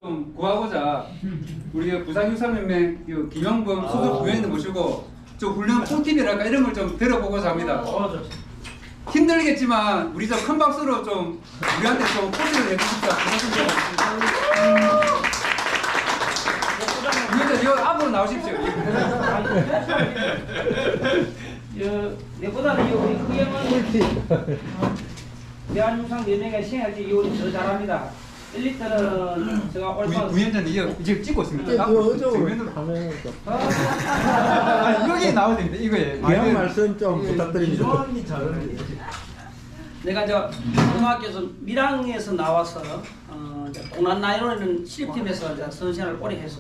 좀 구하고자 우리 부산육상연맹 김영범 수석 부위원님 모시고 좀 훈련 꿀팁이랄까 이런 걸 좀 들어보고자 합니다. 힘들겠지만 우리 좀 큰 박수로 좀 우리한테 좀 코치를 해주십시오. 부위원님 여 앞으로 나오십시오. 내보다는 우리 흑영은 대한육상연맹의 생활지 요리 더 잘합니다. 1리터는 제가 얼마 부위원장님 이제 찍고 있습니다. 여기 나와야 됩니다. 이거에 귀한 말씀 좀 부탁드립니다. 내가 저 고등학교에서 밀양에서 나와서 동남 나이론에는 실업팀에서 선생을 오래 했어.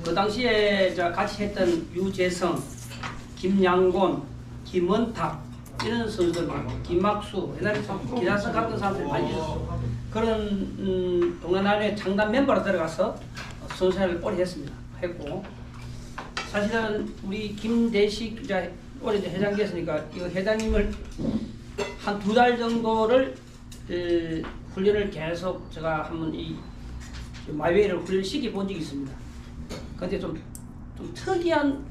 그 당시에 같이 했던 유재성, 김양곤, 김원탁 이런 선수들, 김학수, 옛날에 참 기자석 같은 사람들이 많이 있었어. 그런 동남아의 장단 멤버로 들어가서 선수를 오래 했고, 사실은 우리 김대식 올해 회장됐으니까 이 회장님을 한 2달 정도를 훈련을 계속 제가 한번 이 마이웨이를 훈련시켜 본 적이 있습니다. 근데 좀 특이한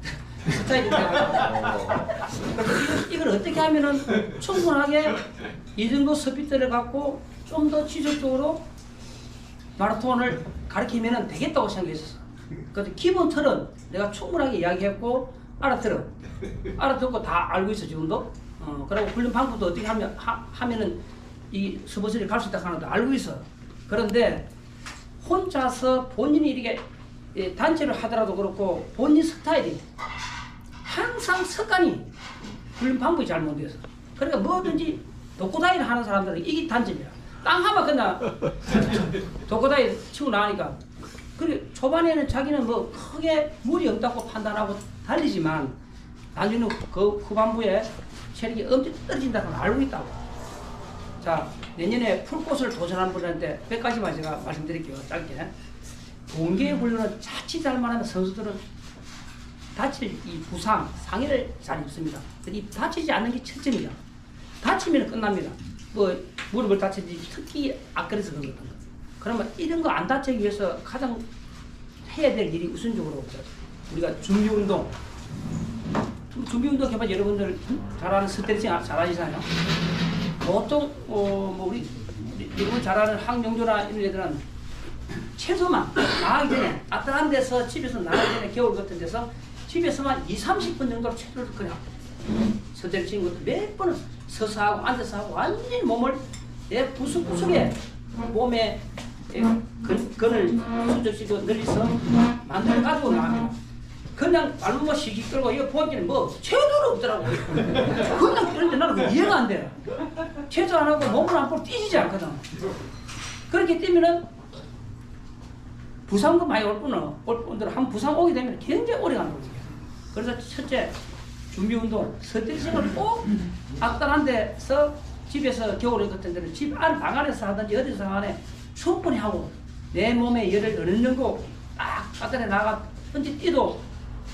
스타일이 돼가지고 이걸 어떻게 하면은 충분하게 이 정도 스피드를 갖고 좀 더 지속적으로 마라톤을 가르치면 되겠다고 생각했었어. 근데 기본 틀은 내가 충분하게 이야기했고 알아듣고 다 알고 있어 지금도. 그리고 훈련 방법도 어떻게 하면은 이 스포츠를 갈 수 있다 하는 것도 알고 있어. 그런데 혼자서 본인이 이렇게 단체를 하더라도 그렇고 본인 스타일이 항상 습관이 훈련 방법이 잘못돼서 그러니까 뭐든지 독고다이를 하는 사람들은 이게 단점이야. 땅 하면 그냥 독고다이 치고 나가니까 그리고 초반에는 자기는 뭐 크게 무리 없다고 판단하고 달리지만 나중에 그 후반부에 체력이 엄청 떨어진다는 걸 알고 있다고. 자, 내년에 풀코스를 도전하는 분한테 몇 가지만 제가 말씀드릴게요. 짧게. 동계 훈련은 자칫 잘못하면 선수들은 다칠 이 부상, 상해를 잘 입습니다. 이 다치지 않는 게 첫째입니다. 다치면 끝납니다. 뭐 무릎을 다치지 특히 앞그래서 그런 거. 그러면 이런 거 안 다치기 위해서 가장 해야 될 일이 우선적으로 우리가 준비운동. 준비운동 해봐 여러분들 잘 아는 스트레칭 잘 아시잖아요. 보통 뭐 우리 여러분 잘 아는 항명조나 이런 애들은 최소만 나가기 전에 아따한 데서 집에서 나가기 전에 겨울 같은 데서 집에서만 2~30분 정도로 체조를 그냥 스트레칭 것도 몇 번은 서서 하고 앉아서 하고 완전히 몸을 내 부수부수게 몸에 근을 수적시도 늘려서 만들어 가지고 나갑니다. 그냥 발목만 씩씩 끌고 이거 보기에는 뭐 체조도 없더라고. 그냥 뛰는데 나는 그 이해가 안 돼. 체조 안 하고 몸을 안 풀고 뛰지 않거든. 그렇게 뛰면은 부상도 많이 올 뿐더러 한 부상 오게 되면 굉장히 오래 가는 거지. 그래서 첫째 준비운동, 스트레칭을 꼭 악단한 데서 집에서 겨울에 같은 데는 집 안 방 안에서 하든지 어디서 안에 충분히 하고 내 몸에 열을 어느 정도 딱 악단에 나가 언제 뛰도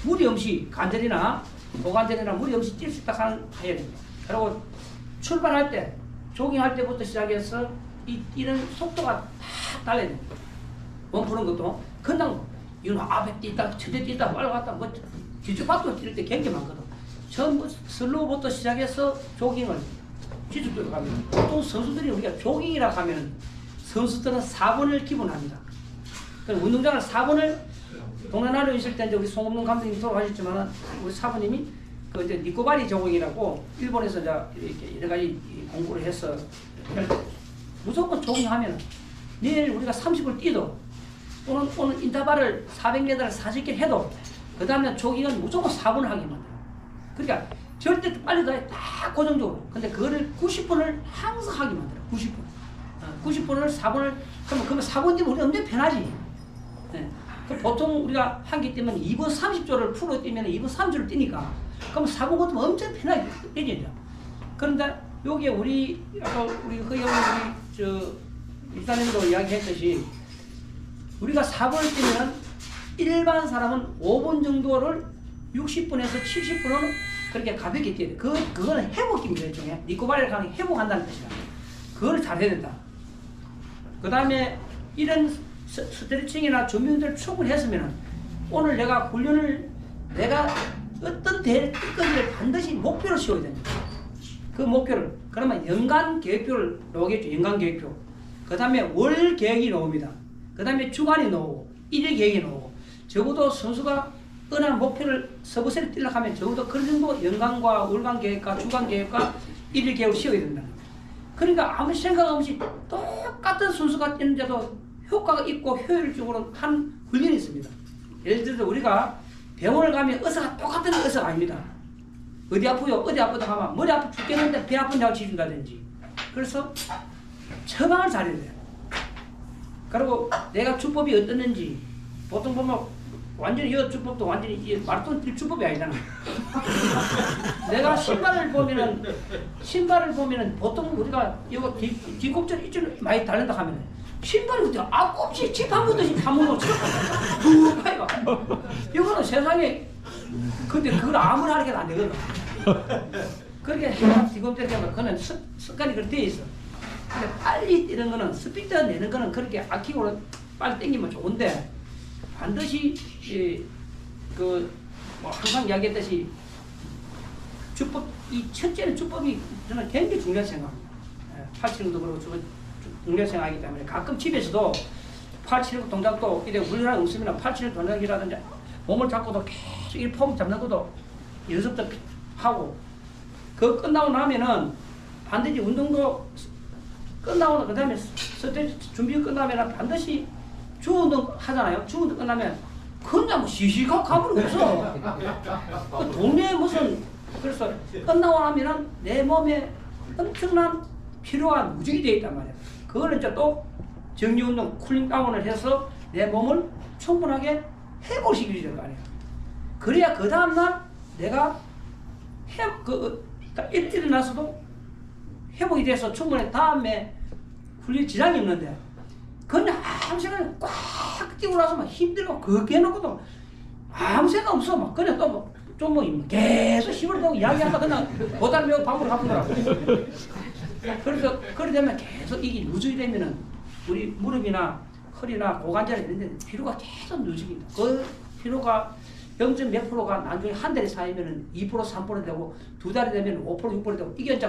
무리 없이 관절이나 고관절이나 무리 없이 뛸 수 있다 해야 됩니다. 그리고 출발할 때 조깅할 때부터 시작해서 이런 속도가 다 달라야 됩니다. 몸 푸는 것도 그냥 이런 앞에 뛰다 천대 뛰다 빨리 갔다 뭐 뒤쪽 밖으로 뛸 때 굉장히 많거든. 전부 슬로우부터 시작해서 조깅을 지속적으로 갑니다. 보통 선수들이 우리가 조깅이라 하면 선수들은 4번을 기본합니다. 그럼 운동장을 4번을 동남아로 있을 때 이제 우리 송업동 감독님이 돌아가셨지만 우리 사부님이 그 이제 니코바리 조깅이라고 일본에서 이렇게 여러 가지 공부를 해서 무조건 조깅하면 내일 우리가 30을 뛰도 또는 오늘 인터벌을 400m를 40개 해도 그 다음에 조깅은 무조건 4번을 하게 만들어요. 그러니까 절대 빨리 다 고정적으로. 근데 그거를 90분을 항상 하게 만들어요. 90분. 90분을 4번을 그러면 4번 뛰면 우리 엄청 편하지. 네. 보통 우리가 한기 뛰면 2분 30초를 풀어 뛰면 2분 30초를 뛰니까 그럼 4번 같으면 엄청 편하게 뛰죠. 그런데 여기에 우리 허영 우리 이사님도 이야기했듯이 우리가 4번을 뛰면 일반 사람은 5분 정도를 60분에서 70분은 그렇게 가볍게 뛰어야 돼. 그거는 회복입니다. 일종의 니코바리를 가는 회복한다는 뜻이야. 그거를 잘 해야 된다. 그 다음에 이런 스트레칭이나 준비운동을 충분히 했으면 오늘 내가 훈련을 내가 어떤 대회를 뛸 건지를 반드시 목표를 세워야 됩니다. 그 목표를 그러면 연간 계획표를 나오겠죠. 연간 계획표. 그 다음에 월 계획이 나옵니다. 그 다음에 주간이 나오고 일일 계획이 나오고 적어도 선수가 어느 목표를 서버세를 뛰려고 하면 적어도 그런 정도 연간과 월간 계획과 주간 계획과 일일 계획을 세워야 된다. 그러니까 아무 생각 없이 똑같은 선수가 뛰는데도 효과가 있고 효율적으로 한 훈련이 있습니다. 예를 들어서 우리가 병원을 가면 의사가 똑같은 의사가 아닙니다. 어디 아프요? 어디 아프다 하면 머리 아파 죽겠는데 배 아픈 약을 지준다든지. 그래서 처방을 잘해야 돼요. 그리고 내가 주법이 어떻는지 보통 보면 완전히 이 주법도 완전히 이 마라톤 뛸 주법이 아니잖아. 내가 신발을 보면은 보통 우리가 이거 뒷곡절 이쪽 많이 달린다 하면 신발이 그때 앞꿈치 칩한 것듯이 파묻어 툭 하이가. 이거는 세상에 근데 그걸 아무리 하는 게 안 되거든. 그렇게 뒷곡절 되면 그거는 습관이 그렇게 돼 있어. 근데 빨리 뛰는 거는 스피드 내는 거는 그렇게 아키고 빨리 당기면 좋은데 반드시 뭐 항상 이야기했듯이 주법 이 첫째는 주법이 저는 굉장히 중요하다고 생각합니다. 팔치령도 그렇고 중요하다고 생각하기 때문에 가끔 집에서도 팔치령 동작도 이래 훈련하는 음식이나 팔치령 동작이라든지 몸을 잡고도 계속 이 폼 잡는 것도 연습도 하고 그거 끝나고 나면은 반드시 운동도 끝나고 그 다음에 스트레치 준비 끝나면 반드시 주운동 하잖아요. 주운동 끝나면 그냥 뭐 시시하고 가물이 없어. 그 동네에 무슨 그래서 끝나고 나면은 내 몸에 엄청난 피로가 누적이 되어 있단 말이야. 그거는 이제 또 정리운동 쿨링다운을 해서 내 몸을 충분하게 회복시켜야 될 거 아니야. 그래야 그 다음날 내가 일어나서도 회복이 돼서 충분히 다음에 훈련 지장이 없는데 그냥 아무 생각 꽉 뛰고 나서 막 힘들고 그렇게 해놓고도 아무 생각 없어. 막 그냥 또 뭐 계속 힘을 내고 이야기하다 그냥 보다를 메고 방으로 가보더라고. 그래서 그래 되면 계속 이게 누적이 되면은 우리 무릎이나 허리나 고관절에 있는데 피로가 계속 누적입니다. 그 피로가 0. 몇 프로가 나중에 한 달에 쌓이면은 2%, 3% 되고 두 달이 되면 5%, 6% 되고 이게 이제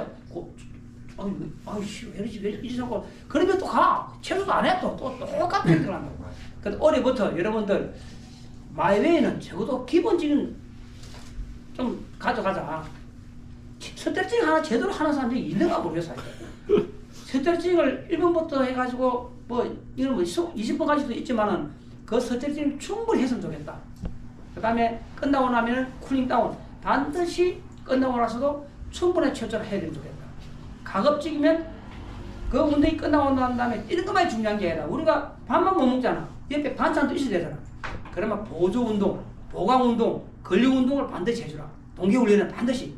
아이씨 왜 이러지 자꾸 그러면 또 가. 체조도 안 해. 또 똑같은 행동을 한다고. 근데 올해부터 여러분들 마이웨이는 적어도 기본적인 좀 가져가자. 스트레칭 하나 제대로 하는 사람들이 있는가 모르겠어요. 스트레칭을 1분부터 해가지고 뭐 이런 뭐 20분까지도 있지만은 그 스트레칭을 충분히 했으면 좋겠다. 그 다음에 끝나고 나면 쿨링다운 반드시 끝나고 나서도 충분히 체조를 해야 되면 좋겠다. 가급적이면 그 운동이 끝나고 난 다음에 뛰는 것만이 중요한 게 아니라 우리가 밥만 못 먹잖아. 옆에 반찬도 있어야 되잖아. 그러면 보조 운동, 보강 운동, 근력 운동을 반드시 해주라. 동계훈련은 반드시.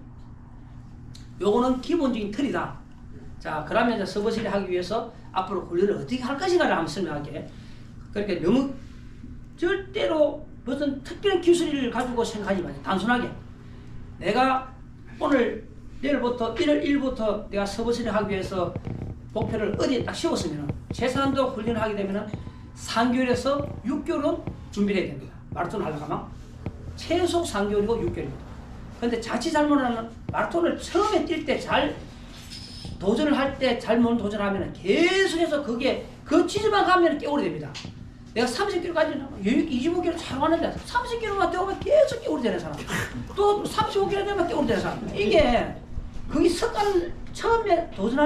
요거는 기본적인 틀이다. 자, 그러면 이제 서버시를 하기 위해서 앞으로 훈련을 어떻게 할 것인가를 한번 설명할게. 그러니까 너무 절대로 무슨 특별한 기술을 가지고 생각하지 마세요. 단순하게 내가 오늘 내일부터 1월 1일부터 내가 서버시를 하기 위해서 목표를 어디에 딱 세웠으면 최소한도 훈련을 하게 되면 3개월에서 6개월은 준비를 해야 됩니다. 마라톤 하려고 하면 최소 3개월이고 6개월입니다. 근데 자칫 잘못하면 마라톤을 처음에 뛸 때 잘 도전을 할 때 잘못 도전하면 계속해서 그게 그 지점만 가면 깨오리 됩니다. 내가 30km까지 여유있게 25km 잘 왔는데 30km만 뛰어오면 계속 깨오리 되는 사람, 또 35km 되면 깨오리 되는 사람, 이게 그게 습관 처음에 도전할